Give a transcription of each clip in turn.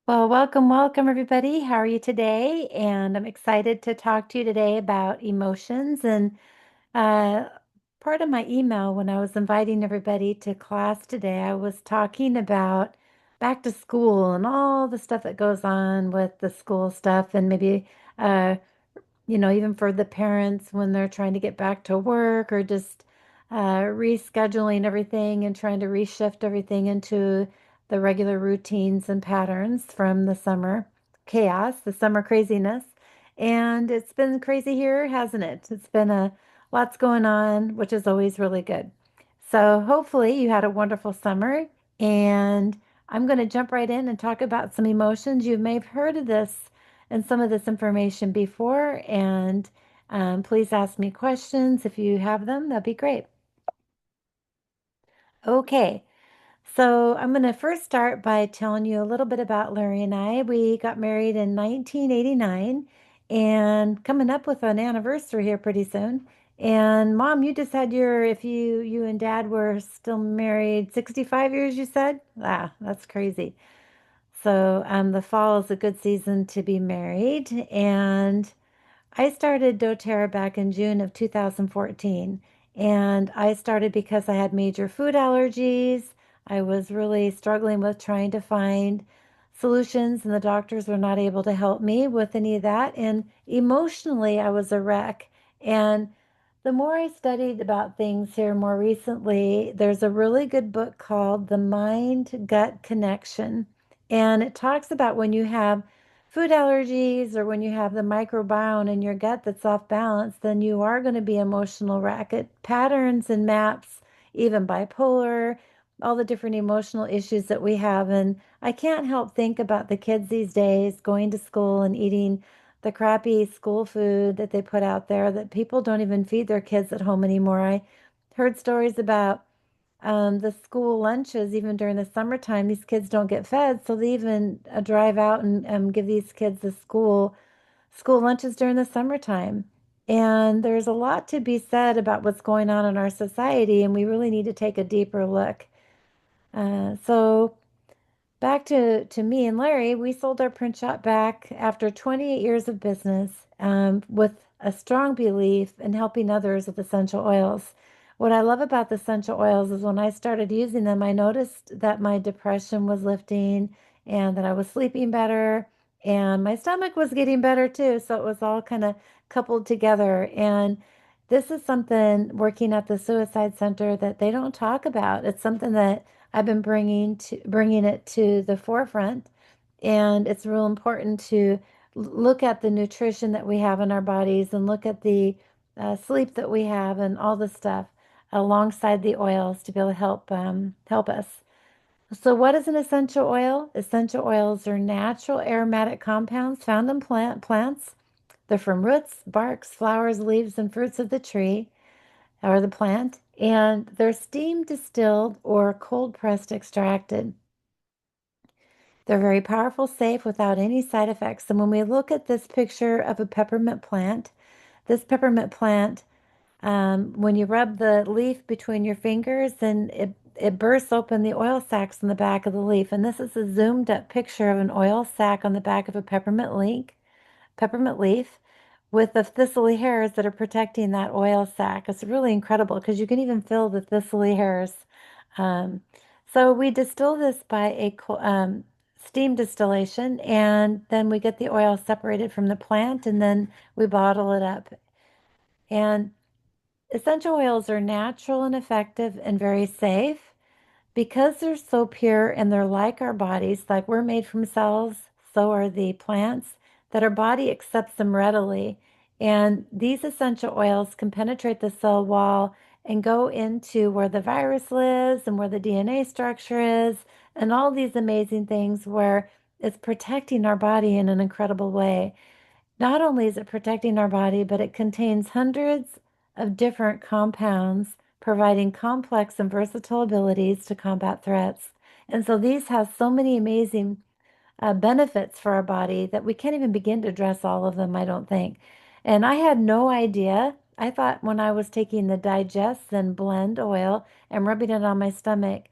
Well, welcome, everybody. How are you today? And I'm excited to talk to you today about emotions. And uh, part of my email, when I was inviting everybody to class today, I was talking about back to school and all the stuff that goes on with the school stuff, and maybe uh, even for the parents when they're trying to get back to work or just rescheduling everything and trying to reshift everything into the regular routines and patterns from the summer chaos, the summer craziness. And it's been crazy here, hasn't it? It's been lots going on, which is always really good. So hopefully you had a wonderful summer, and I'm going to jump right in and talk about some emotions. You may have heard of this and some of this information before, and please ask me questions if you have them. That'd be great. Okay, so I'm going to first start by telling you a little bit about Larry and I. We got married in 1989 and coming up with an anniversary here pretty soon. And Mom, you just had if you and Dad were still married 65 years, you said? Ah, that's crazy. So the fall is a good season to be married. And I started doTERRA back in June of 2014, and I started because I had major food allergies. I was really struggling with trying to find solutions, and the doctors were not able to help me with any of that. And emotionally, I was a wreck. And the more I studied about things here more recently, there's a really good book called The Mind Gut Connection. And it talks about when you have food allergies or when you have the microbiome in your gut that's off balance, then you are going to be emotional wreck. It patterns and maps, even bipolar, all the different emotional issues that we have. And I can't help think about the kids these days going to school and eating the crappy school food that they put out there that people don't even feed their kids at home anymore. I heard stories about the school lunches, even during the summertime, these kids don't get fed, so they even drive out and give these kids the school lunches during the summertime. And there's a lot to be said about what's going on in our society, and we really need to take a deeper look. So back to me and Larry, we sold our print shop back after 28 years of business, with a strong belief in helping others with essential oils. What I love about the essential oils is when I started using them, I noticed that my depression was lifting and that I was sleeping better and my stomach was getting better too. So it was all kind of coupled together. And this is something working at the suicide center that they don't talk about. It's something that I've been bringing it to the forefront, and it's real important to look at the nutrition that we have in our bodies and look at the sleep that we have and all the stuff alongside the oils to be able to help us. So, what is an essential oil? Essential oils are natural aromatic compounds found in plants. They're from roots, barks, flowers, leaves, and fruits of the tree or the plant, and they're steam distilled or cold pressed extracted. They're very powerful, safe, without any side effects. And when we look at this picture of a peppermint plant, this peppermint plant, when you rub the leaf between your fingers, then it bursts open the oil sacs in the back of the leaf. And this is a zoomed up picture of an oil sac on the back of a peppermint leaf with the thistly hairs that are protecting that oil sac. It's really incredible because you can even feel the thistly hairs. Um, so we distill this by steam distillation, and then we get the oil separated from the plant, and then we bottle it up. And essential oils are natural and effective and very safe. Because they're so pure and they're like our bodies, like we're made from cells, so are the plants, that our body accepts them readily. And these essential oils can penetrate the cell wall and go into where the virus lives and where the DNA structure is, and all these amazing things where it's protecting our body in an incredible way. Not only is it protecting our body, but it contains hundreds of different compounds, providing complex and versatile abilities to combat threats. And so these have so many amazing benefits for our body that we can't even begin to address all of them, I don't think. And I had no idea. I thought when I was taking the Digest and Blend oil and rubbing it on my stomach,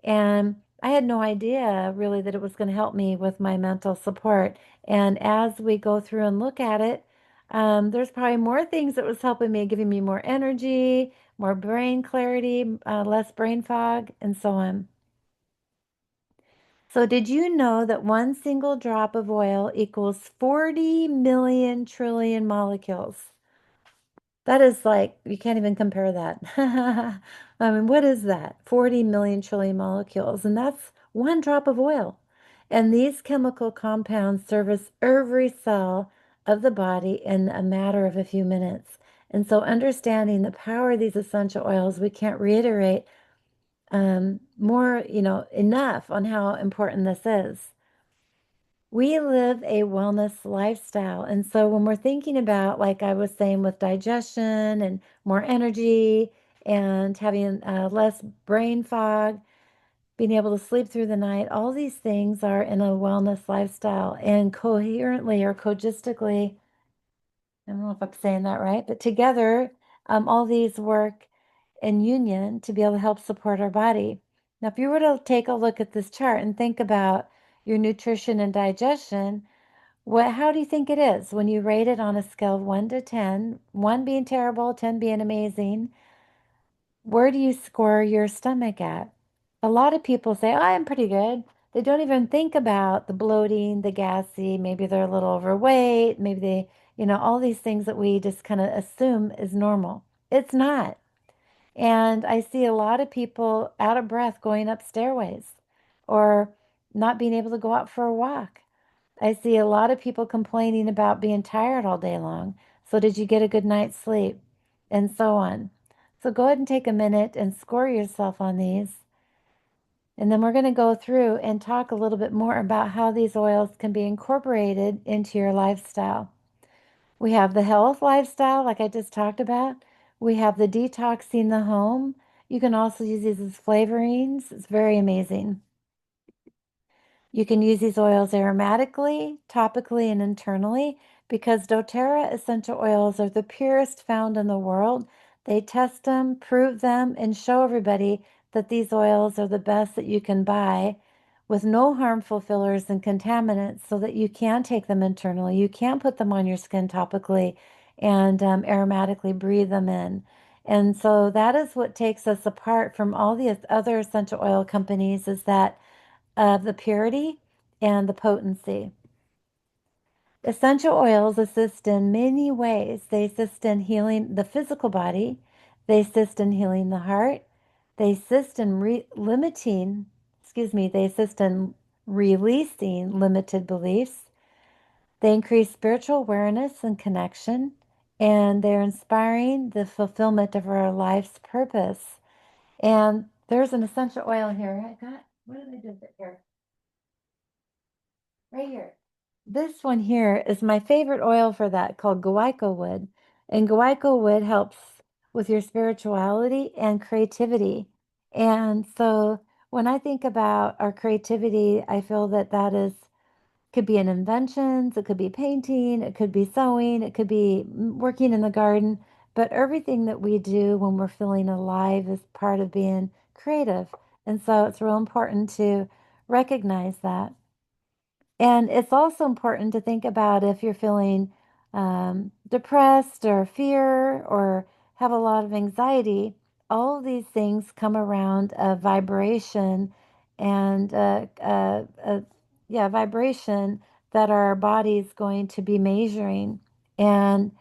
and I had no idea really that it was going to help me with my mental support. And as we go through and look at it, there's probably more things that was helping me, giving me more energy, more brain clarity, less brain fog, and so on. So, did you know that one single drop of oil equals 40 million trillion molecules? That is like, you can't even compare that. I mean, what is that? 40 million trillion molecules, and that's one drop of oil. And these chemical compounds service every cell of the body in a matter of a few minutes. And so, understanding the power of these essential oils, we can't reiterate more, enough on how important this is. We live a wellness lifestyle. And so when we're thinking about, like I was saying, with digestion and more energy and having less brain fog, being able to sleep through the night, all these things are in a wellness lifestyle. And coherently or cogistically, I don't know if I'm saying that right, but together, all these work in union to be able to help support our body. Now, if you were to take a look at this chart and think about your nutrition and digestion, how do you think it is when you rate it on a scale of 1 to 10, 1 being terrible, 10 being amazing? Where do you score your stomach at? A lot of people say, oh, I'm pretty good. They don't even think about the bloating, the gassy, maybe they're a little overweight, maybe they, all these things that we just kind of assume is normal. It's not. And I see a lot of people out of breath going up stairways or not being able to go out for a walk. I see a lot of people complaining about being tired all day long. So, did you get a good night's sleep? And so on. So, go ahead and take a minute and score yourself on these. And then we're going to go through and talk a little bit more about how these oils can be incorporated into your lifestyle. We have the health lifestyle, like I just talked about. We have the detoxing the home. You can also use these as flavorings. It's very amazing. You can use these oils aromatically, topically, and internally because doTERRA essential oils are the purest found in the world. They test them, prove them, and show everybody that these oils are the best that you can buy with no harmful fillers and contaminants so that you can take them internally. You can put them on your skin topically and aromatically breathe them in. And so that is what takes us apart from all the other essential oil companies is that of the purity and the potency. Essential oils assist in many ways. They assist in healing the physical body, they assist in healing the heart, they assist in they assist in releasing limited beliefs, they increase spiritual awareness and connection, and they're inspiring the fulfillment of our life's purpose. And there's an essential oil here. What did I do with it here? Right here. This one here is my favorite oil for that called guaico wood. And guaico wood helps with your spirituality and creativity. And so when I think about our creativity, I feel that that is could be in inventions, it could be painting, it could be sewing, it could be working in the garden, but everything that we do when we're feeling alive is part of being creative. And so it's real important to recognize that. And it's also important to think about if you're feeling depressed or fear or have a lot of anxiety, all of these things come around a vibration and yeah, vibration that our body is going to be measuring. And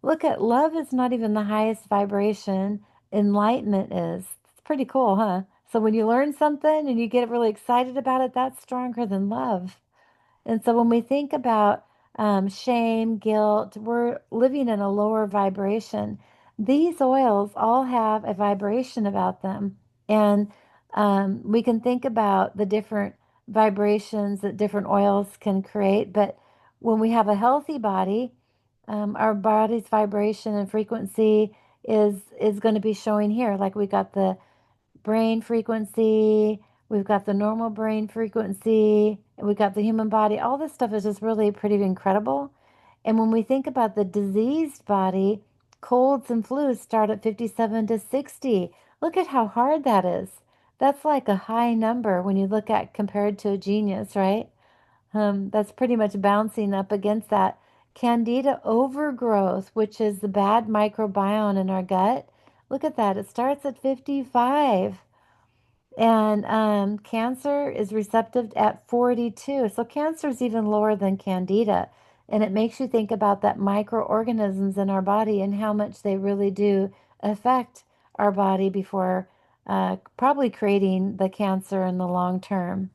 look at love is not even the highest vibration. Enlightenment is. It's pretty cool, huh? So when you learn something and you get really excited about it, that's stronger than love. And so when we think about shame, guilt, we're living in a lower vibration. These oils all have a vibration about them. And we can think about the different vibrations that different oils can create. But when we have a healthy body, our body's vibration and frequency is going to be showing here. Like we got the brain frequency, we've got the normal brain frequency, and we've got the human body. All this stuff is just really pretty incredible. And when we think about the diseased body, colds and flus start at 57 to 60. Look at how hard that is. That's like a high number when you look at compared to a genius, right? That's pretty much bouncing up against that. Candida overgrowth, which is the bad microbiome in our gut. Look at that. It starts at 55. And cancer is receptive at 42. So cancer is even lower than candida. And it makes you think about that microorganisms in our body and how much they really do affect our body before probably creating the cancer in the long term.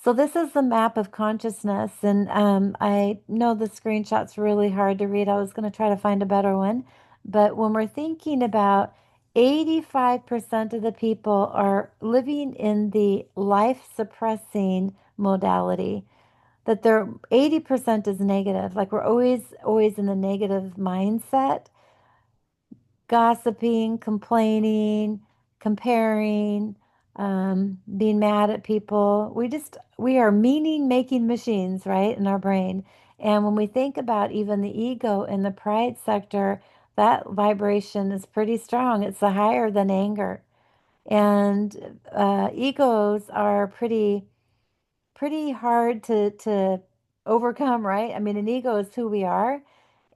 So this is the map of consciousness, and I know the screenshot's really hard to read. I was going to try to find a better one, but when we're thinking about 85% of the people are living in the life-suppressing modality, that they're 80% is negative, like we're always in the negative mindset, gossiping, complaining, comparing, being mad at people. We are meaning making machines, right, in our brain. And when we think about even the ego in the pride sector, that vibration is pretty strong. It's higher than anger. And egos are pretty hard to overcome, right? I mean, an ego is who we are,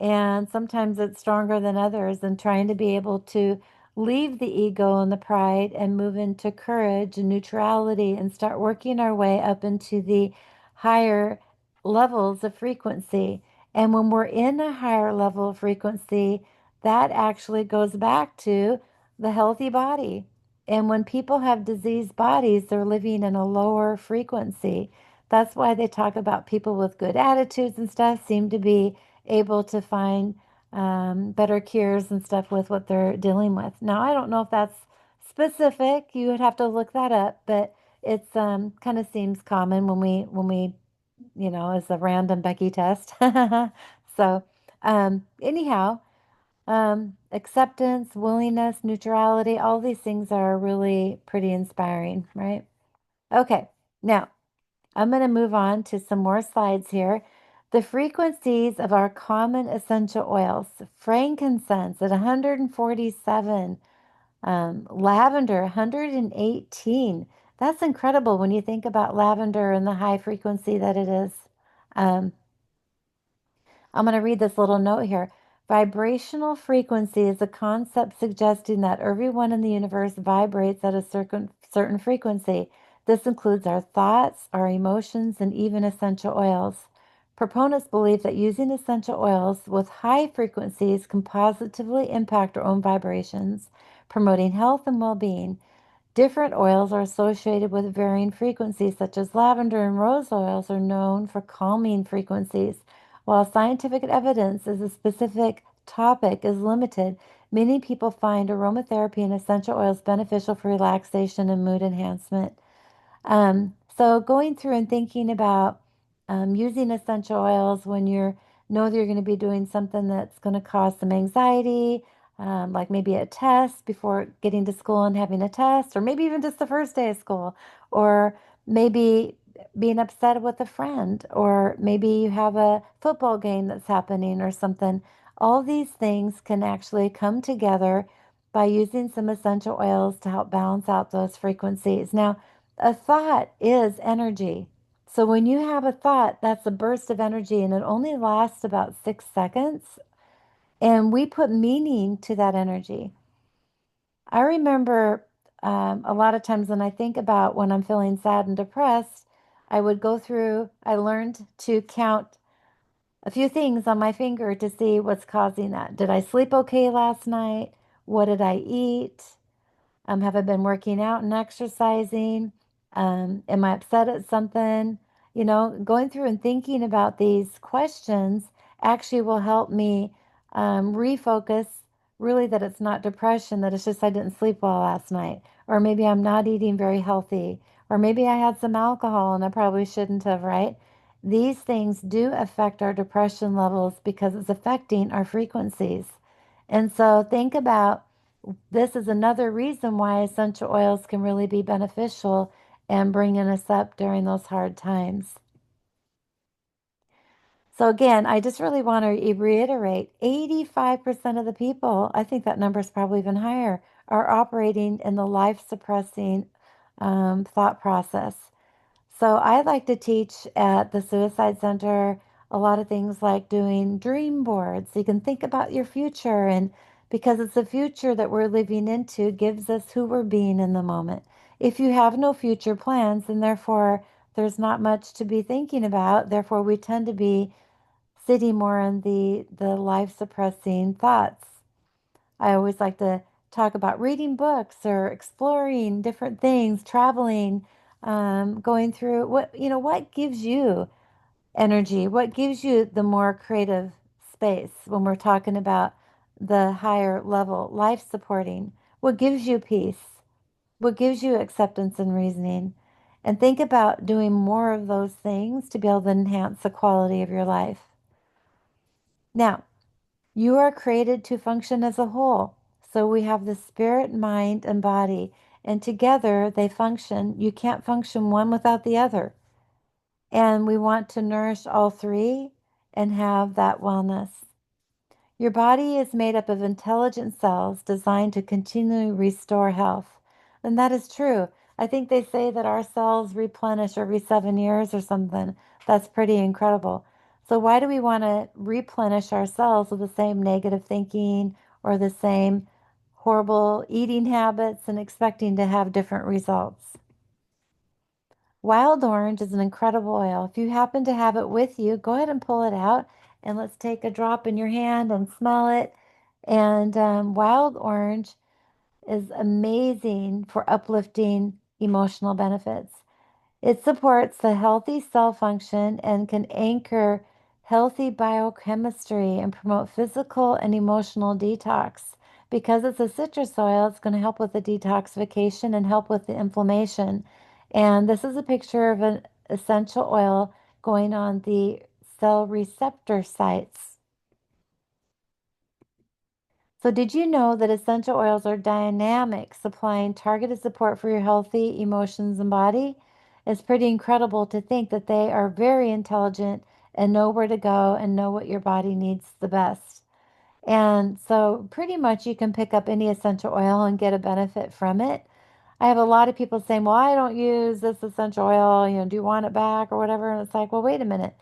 and sometimes it's stronger than others. And trying to be able to leave the ego and the pride and move into courage and neutrality and start working our way up into the higher levels of frequency. And when we're in a higher level of frequency, that actually goes back to the healthy body. And when people have diseased bodies, they're living in a lower frequency. That's why they talk about people with good attitudes and stuff seem to be able to find better cures and stuff with what they're dealing with. Now, I don't know if that's specific. You would have to look that up, but it's kind of seems common when we as a random Becky test. So, anyhow, acceptance, willingness, neutrality, all these things are really pretty inspiring, right? Okay, now I'm going to move on to some more slides here. The frequencies of our common essential oils: frankincense at 147, lavender 118. That's incredible when you think about lavender and the high frequency that it is. Um, I'm going to read this little note here. Vibrational frequency is a concept suggesting that everyone in the universe vibrates at a certain frequency. This includes our thoughts, our emotions, and even essential oils. Proponents believe that using essential oils with high frequencies can positively impact our own vibrations, promoting health and well being. Different oils are associated with varying frequencies, such as lavender and rose oils are known for calming frequencies. While scientific evidence as a specific topic is limited, many people find aromatherapy and essential oils beneficial for relaxation and mood enhancement. So going through and thinking about using essential oils when you know that you're going to be doing something that's going to cause some anxiety, like maybe a test before getting to school and having a test, or maybe even just the first day of school, or maybe being upset with a friend, or maybe you have a football game that's happening or something. All these things can actually come together by using some essential oils to help balance out those frequencies. Now, a thought is energy. So when you have a thought, that's a burst of energy and it only lasts about 6 seconds. And we put meaning to that energy. I remember a lot of times when I think about when I'm feeling sad and depressed, I learned to count a few things on my finger to see what's causing that. Did I sleep okay last night? What did I eat? Have I been working out and exercising? Am I upset at something? Going through and thinking about these questions actually will help me refocus really that it's not depression, that it's just I didn't sleep well last night, or maybe I'm not eating very healthy, or maybe I had some alcohol and I probably shouldn't have, right? These things do affect our depression levels because it's affecting our frequencies. And so think about this is another reason why essential oils can really be beneficial and bringing us up during those hard times. So again, I just really want to reiterate 85% of the people, I think that number is probably even higher, are operating in the life suppressing thought process. So I like to teach at the Suicide Center a lot of things like doing dream boards. So you can think about your future, and because it's the future that we're living into gives us who we're being in the moment. If you have no future plans, then therefore there's not much to be thinking about. Therefore, we tend to be sitting more in the life suppressing thoughts. I always like to talk about reading books or exploring different things, traveling, going through what gives you energy, what gives you the more creative space when we're talking about the higher level life supporting, what gives you peace, what gives you acceptance and reasoning. And think about doing more of those things to be able to enhance the quality of your life. Now, you are created to function as a whole. So we have the spirit, mind, and body, and together they function. You can't function one without the other. And we want to nourish all three and have that wellness. Your body is made up of intelligent cells designed to continually restore health. And that is true. I think they say that our cells replenish every 7 years or something. That's pretty incredible. So, why do we want to replenish our cells with the same negative thinking or the same horrible eating habits and expecting to have different results? Wild orange is an incredible oil. If you happen to have it with you, go ahead and pull it out and let's take a drop in your hand and smell it. And wild orange is amazing for uplifting emotional benefits. It supports the healthy cell function and can anchor healthy biochemistry and promote physical and emotional detox. Because it's a citrus oil, it's going to help with the detoxification and help with the inflammation. And this is a picture of an essential oil going on the cell receptor sites. So, did you know that essential oils are dynamic, supplying targeted support for your healthy emotions and body? It's pretty incredible to think that they are very intelligent and know where to go and know what your body needs the best. And so, pretty much, you can pick up any essential oil and get a benefit from it. I have a lot of people saying, well, I don't use this essential oil, do you want it back or whatever? And it's like, well, wait a minute.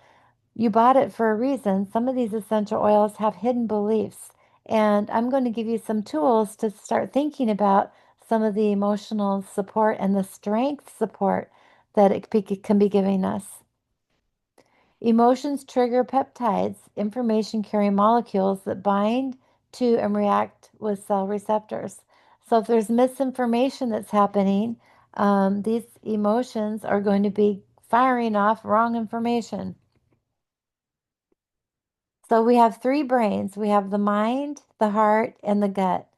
You bought it for a reason. Some of these essential oils have hidden beliefs. And I'm going to give you some tools to start thinking about some of the emotional support and the strength support that can be giving us. Emotions trigger peptides, information carrying molecules that bind to and react with cell receptors. So if there's misinformation that's happening, these emotions are going to be firing off wrong information. So we have three brains. We have the mind, the heart, and the gut.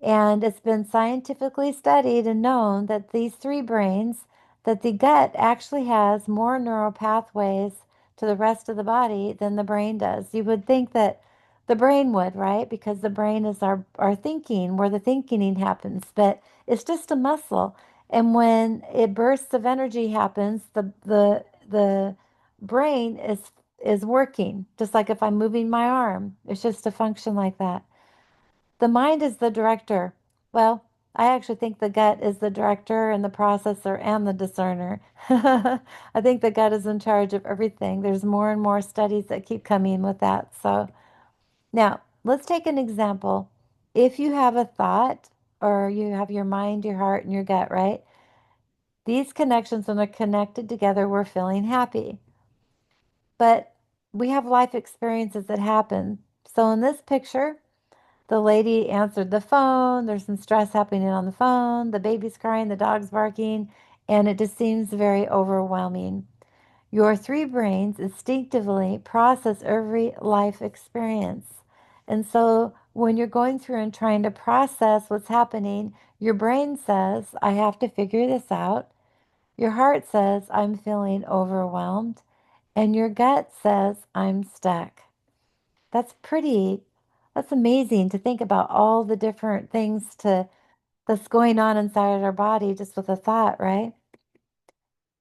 And it's been scientifically studied and known that these three brains, that the gut actually has more neural pathways to the rest of the body than the brain does. You would think that the brain would, right? Because the brain is our thinking, where the thinking happens, but it's just a muscle. And when it bursts of energy happens, the brain is working, just like if I'm moving my arm. It's just a function like that. The mind is the director. Well, I actually think the gut is the director and the processor and the discerner. I think the gut is in charge of everything. There's more and more studies that keep coming with that. So now let's take an example. If you have a thought or you have your mind, your heart, and your gut, right? These connections, when they're connected together, we're feeling happy. But we have life experiences that happen. So in this picture, the lady answered the phone. There's some stress happening on the phone. The baby's crying, the dog's barking, and it just seems very overwhelming. Your three brains instinctively process every life experience. And so when you're going through and trying to process what's happening, your brain says, I have to figure this out. Your heart says, I'm feeling overwhelmed. And your gut says, I'm stuck. That's pretty, that's amazing to think about all the different things that's going on inside our body just with a thought, right?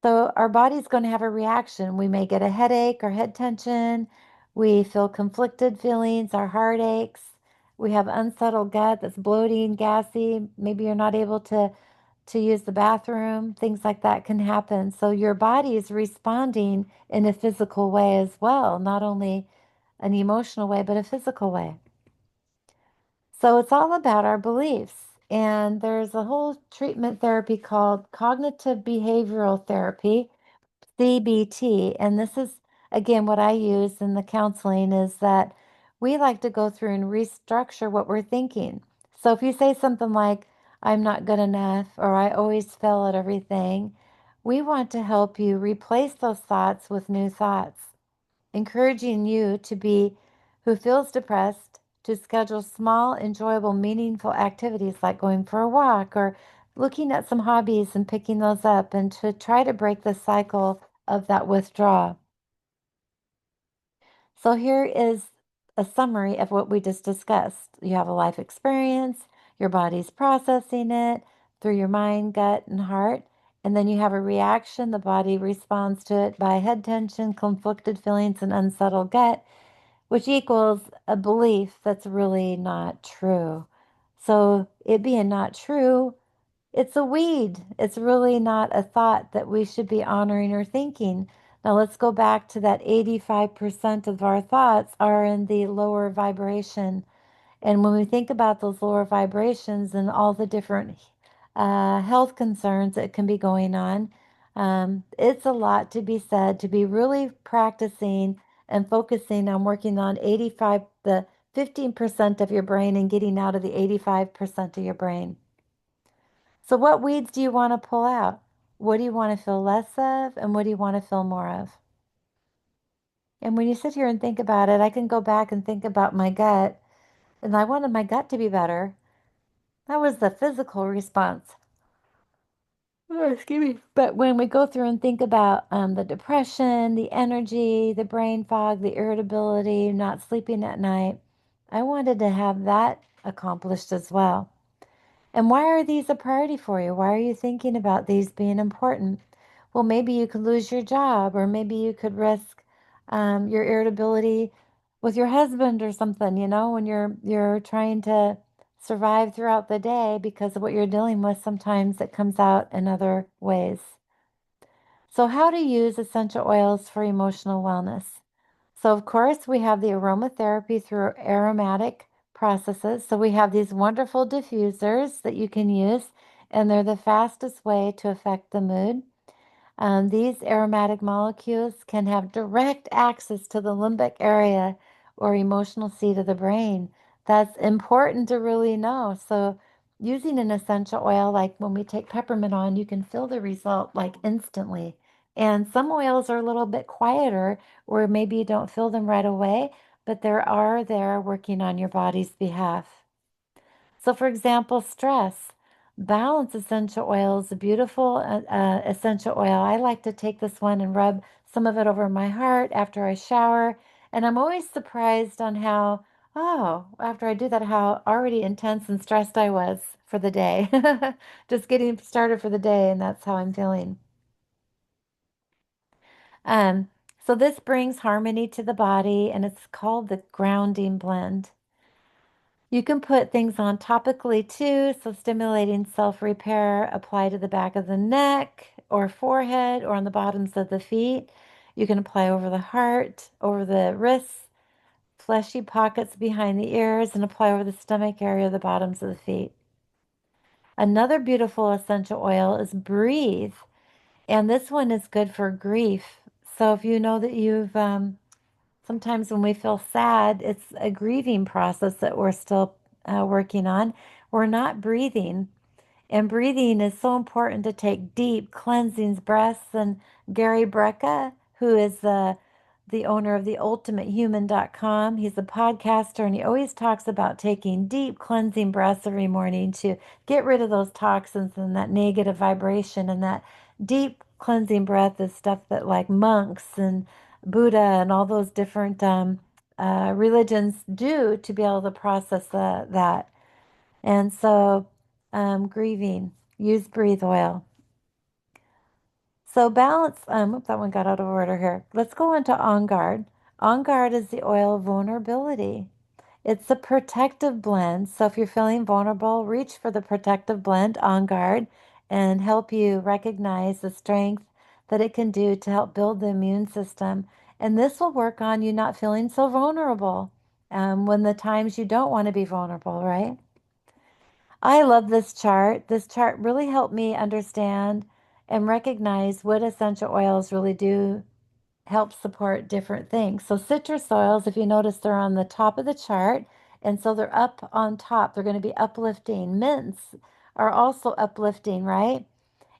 So our body's going to have a reaction. We may get a headache or head tension. We feel conflicted feelings, our heart aches. We have unsettled gut that's bloating, gassy. Maybe you're not able to use the bathroom. Things like that can happen. So your body is responding in a physical way as well, not only an emotional way, but a physical way. So it's all about our beliefs. And there's a whole treatment therapy called cognitive behavioral therapy, CBT. And this is, again, what I use in the counseling is that we like to go through and restructure what we're thinking. So if you say something like, I'm not good enough, or I always fail at everything, we want to help you replace those thoughts with new thoughts, encouraging you to be who feels depressed to schedule small, enjoyable, meaningful activities like going for a walk or looking at some hobbies and picking those up and to try to break the cycle of that withdrawal. So here is a summary of what we just discussed. You have a life experience, your body's processing it through your mind, gut, and heart. And then you have a reaction. The body responds to it by head tension, conflicted feelings, and unsettled gut, which equals a belief that's really not true. So, it being not true, it's a weed. It's really not a thought that we should be honoring or thinking. Now, let's go back to that 85% of our thoughts are in the lower vibration. And when we think about those lower vibrations and all the different health concerns that can be going on, it's a lot to be said to be really practicing and focusing on working on the 15% of your brain and getting out of the 85% of your brain. So, what weeds do you want to pull out? What do you want to feel less of? And what do you want to feel more of? And when you sit here and think about it, I can go back and think about my gut, and I wanted my gut to be better. That was the physical response. Oh, excuse me. But when we go through and think about the depression, the energy, the brain fog, the irritability, not sleeping at night, I wanted to have that accomplished as well. And why are these a priority for you? Why are you thinking about these being important? Well, maybe you could lose your job, or maybe you could risk your irritability with your husband or something, when you're trying to survive throughout the day because of what you're dealing with. Sometimes it comes out in other ways. So, how to use essential oils for emotional wellness? So, of course, we have the aromatherapy through aromatic processes. So, we have these wonderful diffusers that you can use, and they're the fastest way to affect the mood. These aromatic molecules can have direct access to the limbic area or emotional seat of the brain. That's important to really know. So, using an essential oil, like when we take peppermint on, you can feel the result like instantly. And some oils are a little bit quieter, or maybe you don't feel them right away, but there working on your body's behalf. So, for example, stress. Balance essential oil is a beautiful essential oil. I like to take this one and rub some of it over my heart after I shower. And I'm always surprised on how, oh, after I do that, how already intense and stressed I was for the day. Just getting started for the day, and that's how I'm feeling. Um, so, this brings harmony to the body, and it's called the grounding blend. You can put things on topically too, so stimulating self repair, apply to the back of the neck or forehead or on the bottoms of the feet. You can apply over the heart, over the wrists, fleshy pockets behind the ears, and apply over the stomach area, the bottoms of the feet. Another beautiful essential oil is Breathe, and this one is good for grief. So if you know that sometimes when we feel sad, it's a grieving process that we're still working on. We're not breathing. And breathing is so important to take deep cleansing breaths. And Gary Brecka, who is the owner of the ultimatehuman.com, he's a podcaster, and he always talks about taking deep cleansing breaths every morning to get rid of those toxins and that negative vibration. And that deep cleansing breath is stuff that like monks and Buddha and all those different religions do to be able to process that. And so, grieving, use breathe oil. So, balance, oops, that one got out of order here. Let's go into On Guard. On Guard is the oil of vulnerability. It's a protective blend. So if you're feeling vulnerable, reach for the protective blend on guard and help you recognize the strength that it can do to help build the immune system. And this will work on you not feeling so vulnerable when the times you don't want to be vulnerable, right? I love this chart. This chart really helped me understand and recognize what essential oils really do help support different things. So citrus oils, if you notice, they're on the top of the chart, and so they're up on top. They're going to be uplifting. Mints are also uplifting, right?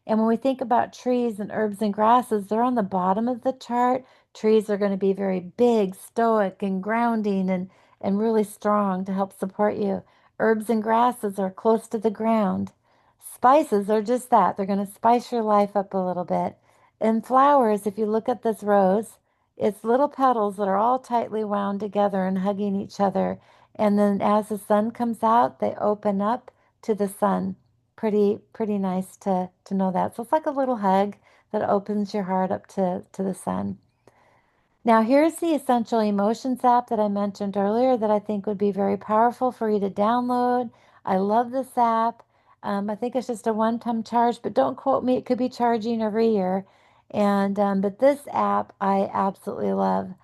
And when we think about trees and herbs and grasses, they're on the bottom of the chart. Trees are going to be very big, stoic, and grounding and really strong to help support you. Herbs and grasses are close to the ground. Spices are just that. They're going to spice your life up a little bit. And flowers, if you look at this rose, it's little petals that are all tightly wound together and hugging each other. And then as the sun comes out, they open up to the sun. Pretty nice to know that. So it's like a little hug that opens your heart up to the sun. Now here's the Essential Emotions app that I mentioned earlier that I think would be very powerful for you to download. I love this app. I think it's just a one-time charge, but don't quote me. It could be charging every year. And but this app I absolutely love.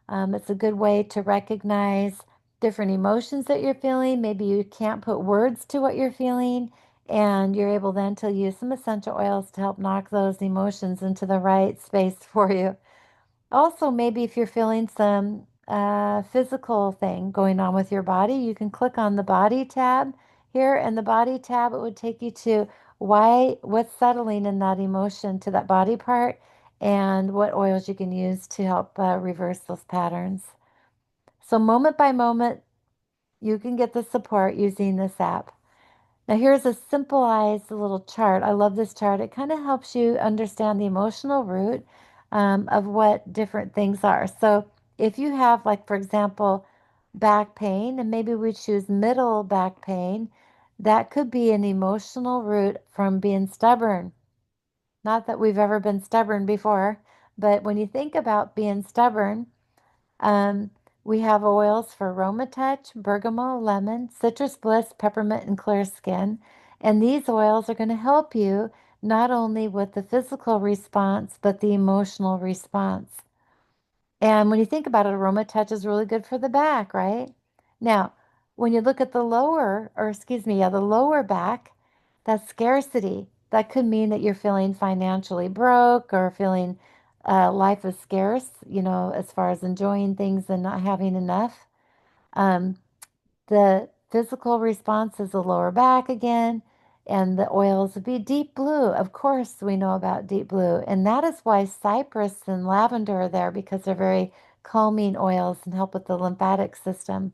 It's a good way to recognize different emotions that you're feeling. Maybe you can't put words to what you're feeling, and you're able then to use some essential oils to help knock those emotions into the right space for you. Also, maybe if you're feeling some physical thing going on with your body, you can click on the body tab here. And the body tab, it would take you to what's settling in that emotion to that body part and what oils you can use to help reverse those patterns. So, moment by moment, you can get the support using this app. Now, here's a simplified little chart. I love this chart. It kind of helps you understand the emotional root of what different things are. So, if you have, like, for example, back pain, and maybe we choose middle back pain, that could be an emotional root from being stubborn. Not that we've ever been stubborn before, but when you think about being stubborn, um, we have oils for Aroma Touch, bergamot, lemon, citrus bliss, peppermint, and clear skin. And these oils are going to help you not only with the physical response, but the emotional response. And when you think about it, Aroma Touch is really good for the back, right? Now, when you look at the lower, or excuse me, yeah, the lower back, that's scarcity. That could mean that you're feeling financially broke or feeling life is scarce, as far as enjoying things and not having enough. Um, the physical response is the lower back again, and the oils would be deep blue. Of course, we know about deep blue, and that is why cypress and lavender are there because they're very calming oils and help with the lymphatic system.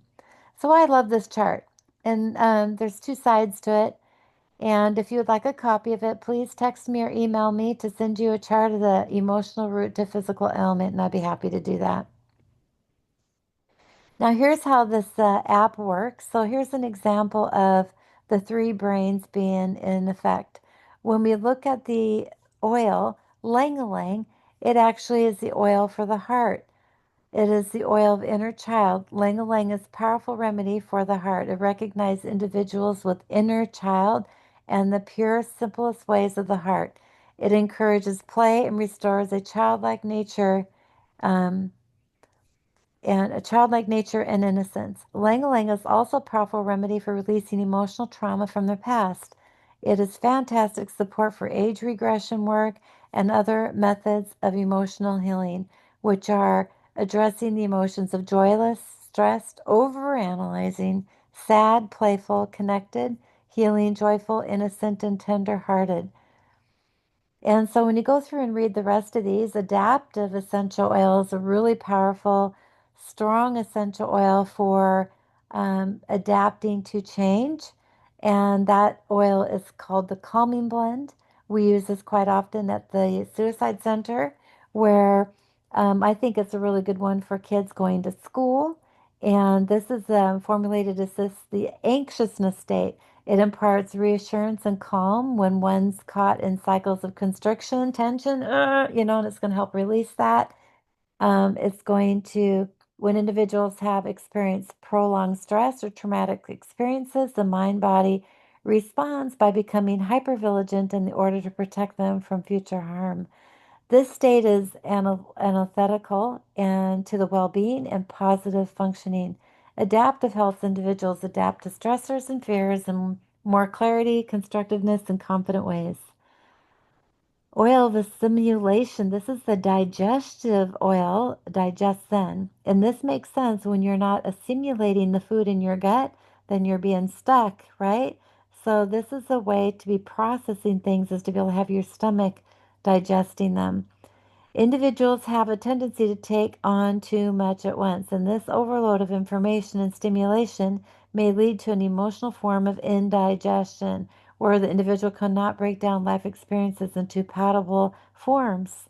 So I love this chart, and there's two sides to it. And if you would like a copy of it, please text me or email me to send you a chart of the emotional root to physical ailment, and I'd be happy to do that. Now, here's how this app works. So, here's an example of the three brains being in effect. When we look at the oil, lang lang, it actually is the oil for the heart. It is the oil of inner child. Lang lang is a powerful remedy for the heart. It recognizes individuals with inner child and the pure, simplest ways of the heart. It encourages play and restores a childlike nature. Um, and a childlike nature and innocence. Lang is also a powerful remedy for releasing emotional trauma from the past. It is fantastic support for age regression work and other methods of emotional healing, which are addressing the emotions of joyless, stressed, overanalyzing, sad, playful, connected, healing, joyful, innocent, and tender-hearted. And so when you go through and read the rest of these, adaptive essential oil is a really powerful, strong essential oil for adapting to change. And that oil is called the Calming Blend. We use this quite often at the Suicide Center, where I think it's a really good one for kids going to school. And this is formulated to assist the anxiousness state. It imparts reassurance and calm when one's caught in cycles of constriction, tension, and it's going to help release that. It's going to When individuals have experienced prolonged stress or traumatic experiences, the mind body responds by becoming hypervigilant in order to protect them from future harm. This state is antithetical and to the well-being and positive functioning. Adaptive health individuals adapt to stressors and fears in more clarity, constructiveness, and confident ways. Oil of assimilation. This is the digestive oil, digestin. And this makes sense when you're not assimilating the food in your gut, then you're being stuck, right? So this is a way to be processing things is to be able to have your stomach digesting them. Individuals have a tendency to take on too much at once, and this overload of information and stimulation may lead to an emotional form of indigestion, where the individual cannot break down life experiences into palatable forms.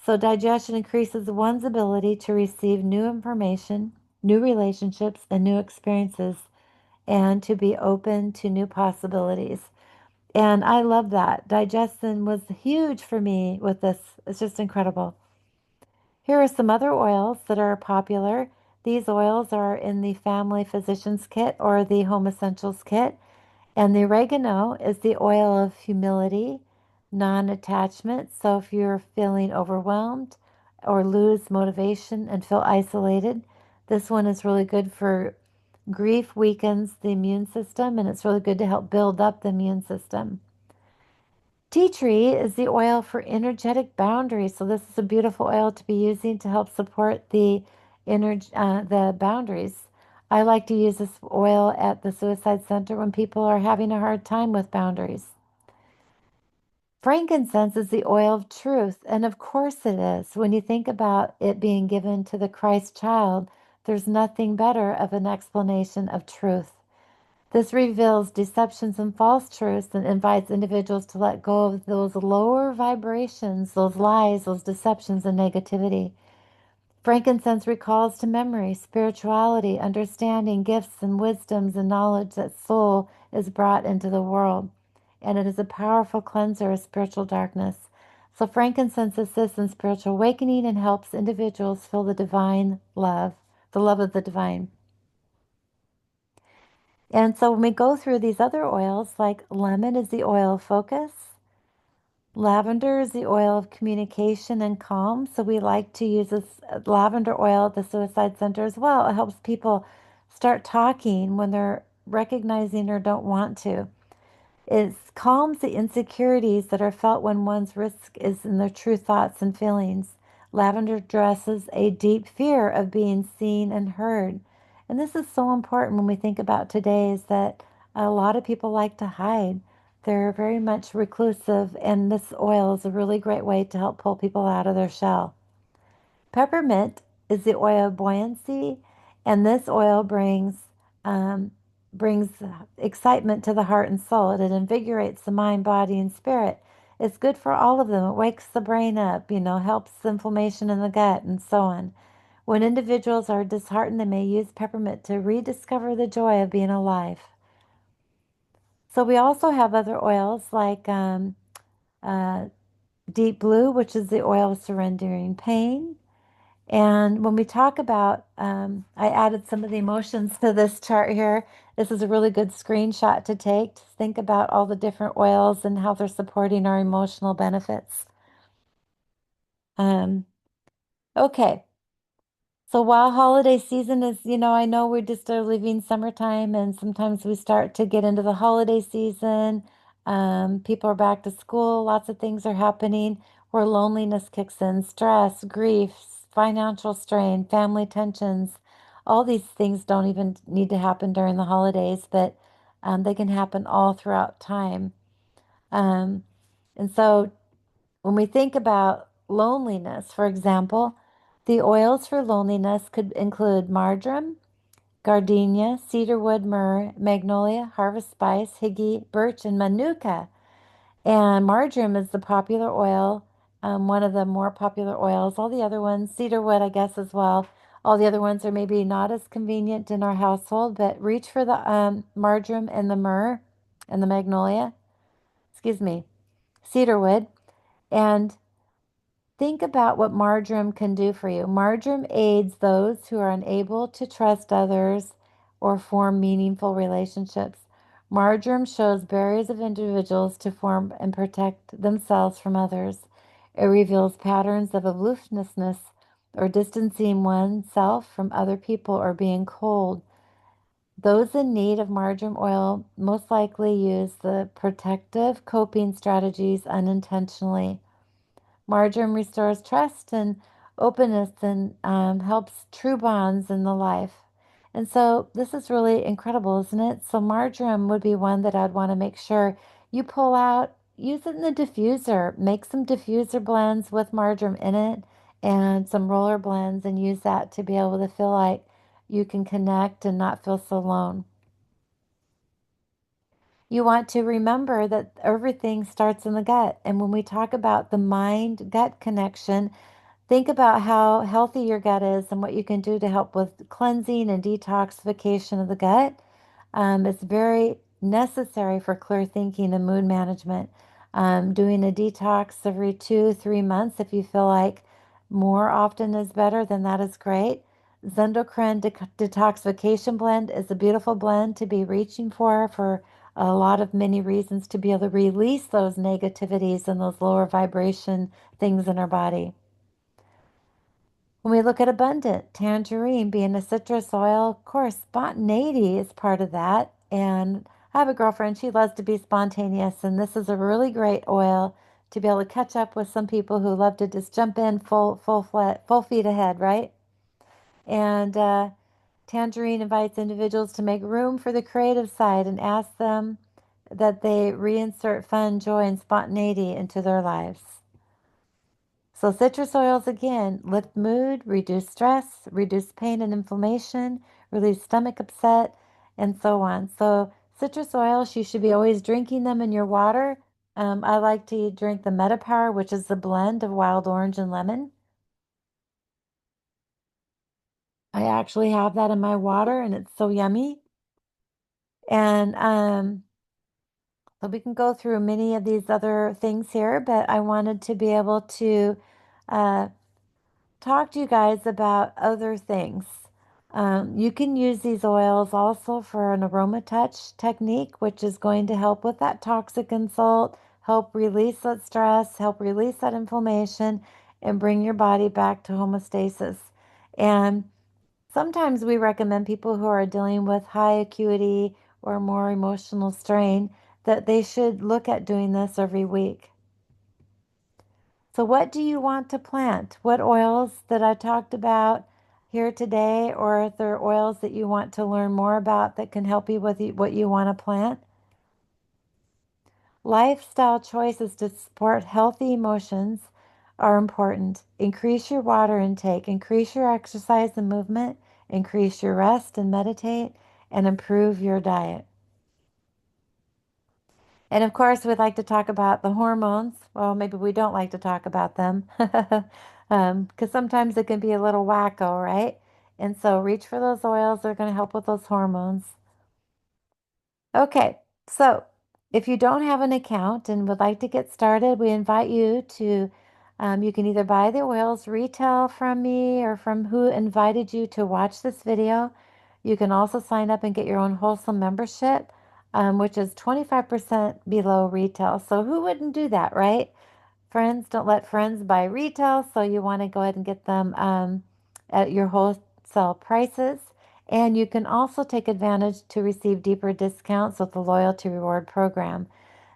So, digestion increases one's ability to receive new information, new relationships, and new experiences, and to be open to new possibilities. And I love that. Digestion was huge for me with this. It's just incredible. Here are some other oils that are popular. These oils are in the Family Physicians Kit or the Home Essentials Kit. And the oregano is the oil of humility, non attachment. So if you're feeling overwhelmed or lose motivation and feel isolated, this one is really good for grief, weakens the immune system, and it's really good to help build up the immune system. Tea tree is the oil for energetic boundaries. So this is a beautiful oil to be using to help support the boundaries. I like to use this oil at the suicide center when people are having a hard time with boundaries. Frankincense is the oil of truth, and of course it is. When you think about it being given to the Christ child, there's nothing better of an explanation of truth. This reveals deceptions and false truths and invites individuals to let go of those lower vibrations, those lies, those deceptions, and negativity. Frankincense recalls to memory spirituality, understanding, gifts, and wisdoms and knowledge that soul is brought into the world. And it is a powerful cleanser of spiritual darkness. So, frankincense assists in spiritual awakening and helps individuals feel the divine love, the love of the divine. And so when we go through these other oils, like lemon is the oil of focus, lavender is the oil of communication and calm. So we like to use this lavender oil at the suicide center as well. It helps people start talking when they're recognizing or don't want to. It calms the insecurities that are felt when one's risk is in their true thoughts and feelings. Lavender addresses a deep fear of being seen and heard. And this is so important when we think about today is that a lot of people like to hide. They're very much reclusive, and this oil is a really great way to help pull people out of their shell. Peppermint is the oil of buoyancy, and this oil um, brings excitement to the heart and soul. It invigorates the mind, body, and spirit. It's good for all of them. It wakes the brain up, helps inflammation in the gut, and so on. When individuals are disheartened, they may use peppermint to rediscover the joy of being alive. So we also have other oils like uh, deep blue, which is the oil of surrendering pain. And when we talk about, I added some of the emotions to this chart here. This is a really good screenshot to take to think about all the different oils and how they're supporting our emotional benefits. Um, okay. So while holiday season is, I know we're just leaving summertime and sometimes we start to get into the holiday season. People are back to school, lots of things are happening where loneliness kicks in, stress, grief, financial strain, family tensions. All these things don't even need to happen during the holidays, but they can happen all throughout time. Um, and so when we think about loneliness, for example, the oils for loneliness could include marjoram, gardenia, cedarwood, myrrh, magnolia, harvest spice, higgy, birch, and manuka. And marjoram is the popular oil, one of the more popular oils. All the other ones, cedarwood, I guess, as well. All the other ones are maybe not as convenient in our household, but reach for the marjoram and the myrrh and the magnolia. Excuse me, cedarwood. And Think about what marjoram can do for you. Marjoram aids those who are unable to trust others or form meaningful relationships. Marjoram shows barriers of individuals to form and protect themselves from others. It reveals patterns of aloofness or distancing oneself from other people or being cold. Those in need of marjoram oil most likely use the protective coping strategies unintentionally. Marjoram restores trust and openness and helps true bonds in the life. And so this is really incredible, isn't it? So marjoram would be one that I'd want to make sure you pull out, use it in the diffuser, make some diffuser blends with marjoram in it and some roller blends and use that to be able to feel like you can connect and not feel so alone. You want to remember that everything starts in the gut. And when we talk about the mind gut connection, think about how healthy your gut is and what you can do to help with cleansing and detoxification of the gut. It's very necessary for clear thinking and mood management. Doing a detox every 2, 3 months, if you feel like more often is better, then that is great. Zendocrine detoxification blend is a beautiful blend to be reaching for a lot of many reasons to be able to release those negativities and those lower vibration things in our body. When we look at abundant, tangerine being a citrus oil, of course, spontaneity is part of that. And I have a girlfriend, she loves to be spontaneous, and this is a really great oil to be able to catch up with some people who love to just jump in full feet ahead, right? And tangerine invites individuals to make room for the creative side and asks them that they reinsert fun, joy, and spontaneity into their lives. So citrus oils again lift mood, reduce stress, reduce pain and inflammation, relieve stomach upset, and so on. So citrus oils, you should be always drinking them in your water. I like to drink the Metapower, which is the blend of wild orange and lemon. I actually have that in my water, and it's so yummy. And so we can go through many of these other things here, but I wanted to be able to uh, talk to you guys about other things. You can use these oils also for an aroma touch technique, which is going to help with that toxic insult, help release that stress, help release that inflammation, and bring your body back to homeostasis. And sometimes we recommend people who are dealing with high acuity or more emotional strain that they should look at doing this every week. So, what do you want to plant? What oils that I talked about here today, or if there are oils that you want to learn more about that can help you with what you want to plant? Lifestyle choices to support healthy emotions are important. Increase your water intake, increase your exercise and movement, increase your rest and meditate, and improve your diet. And of course, we'd like to talk about the hormones. Well, maybe we don't like to talk about them because sometimes it can be a little wacko, right? And so reach for those oils. They're going to help with those hormones. Okay, so if you don't have an account and would like to get started, we invite you to, you can either buy the oils retail from me or from who invited you to watch this video. You can also sign up and get your own wholesome membership, which is 25% below retail. So who wouldn't do that, right? Friends don't let friends buy retail, so you want to go ahead and get them at your wholesale prices. And you can also take advantage to receive deeper discounts with the loyalty reward program.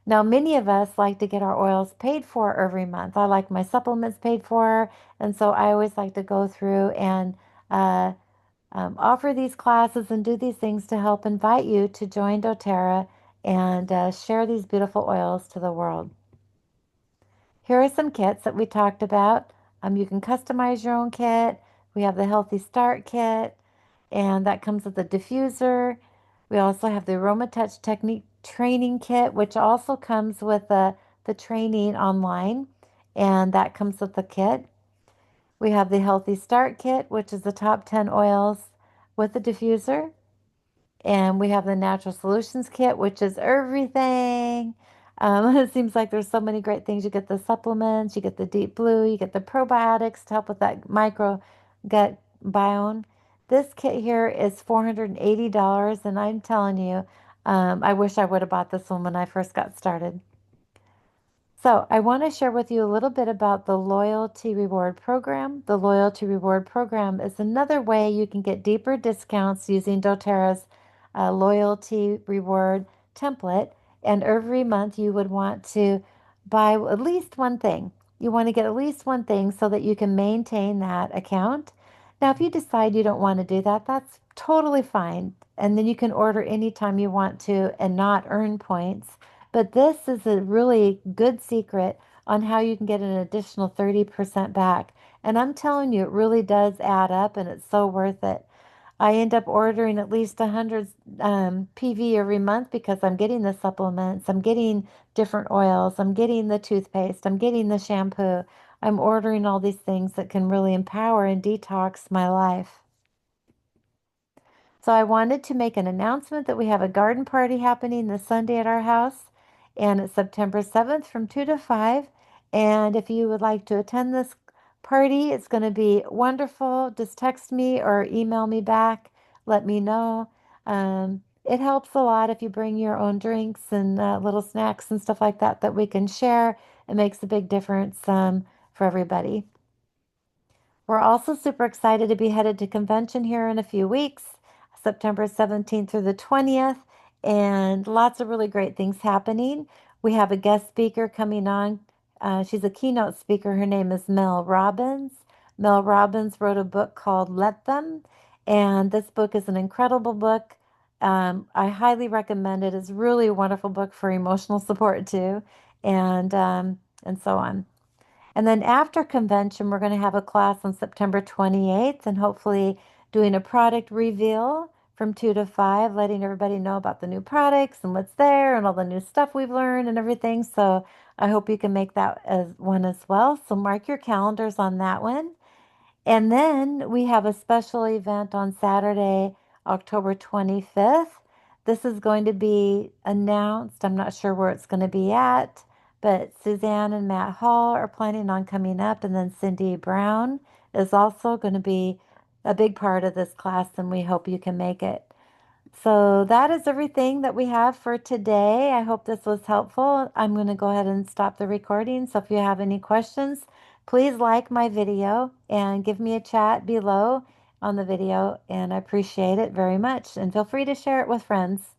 Now, many of us like to get our oils paid for every month. I like my supplements paid for, and so I always like to go through and uh, offer these classes and do these things to help invite you to join doTERRA and share these beautiful oils to the world. Here are some kits that we talked about. You can customize your own kit. We have the Healthy Start kit, and that comes with a diffuser. We also have the Aroma Touch Technique Training Kit, which also comes with the training online, and that comes with the kit. We have the Healthy Start Kit, which is the top 10 oils with the diffuser. And we have the Natural Solutions Kit, which is everything. It seems like there's so many great things. You get the supplements, you get the deep blue, you get the probiotics to help with that micro gut biome. This kit here is $480, and I'm telling you, I wish I would have bought this one when I first got started. So, I want to share with you a little bit about the Loyalty Reward Program. The Loyalty Reward Program is another way you can get deeper discounts using doTERRA's Loyalty Reward template. And every month you would want to buy at least one thing. You want to get at least one thing so that you can maintain that account. Now, if you decide you don't want to do that, that's totally fine. And then you can order anytime you want to and not earn points. But this is a really good secret on how you can get an additional 30% back. And I'm telling you, it really does add up and it's so worth it. I end up ordering at least 100 PV every month because I'm getting the supplements, I'm getting different oils, I'm getting the toothpaste, I'm getting the shampoo. I'm ordering all these things that can really empower and detox my life. So I wanted to make an announcement that we have a garden party happening this Sunday at our house, and it's September 7th from 2 to 5. And if you would like to attend this party, it's going to be wonderful. Just text me or email me back. Let me know. It helps a lot if you bring your own drinks and little snacks and stuff like that that we can share. It makes a big difference for everybody. We're also super excited to be headed to convention here in a few weeks, September 17th through the 20th, and lots of really great things happening. We have a guest speaker coming on. She's a keynote speaker. Her name is Mel Robbins. Mel Robbins wrote a book called Let Them, and this book is an incredible book. I highly recommend it. It's really a wonderful book for emotional support too, and so on. And then after convention, we're going to have a class on September 28th and hopefully doing a product reveal from 2 to 5, letting everybody know about the new products and what's there and all the new stuff we've learned and everything. So I hope you can make that as one as well. So mark your calendars on that one. And then we have a special event on Saturday, October 25th. This is going to be announced. I'm not sure where it's going to be at, but Suzanne and Matt Hall are planning on coming up, and then Cindy Brown is also going to be a big part of this class, and we hope you can make it. So that is everything that we have for today. I hope this was helpful. I'm going to go ahead and stop the recording. So if you have any questions, please like my video and give me a chat below on the video. And I appreciate it very much. And feel free to share it with friends.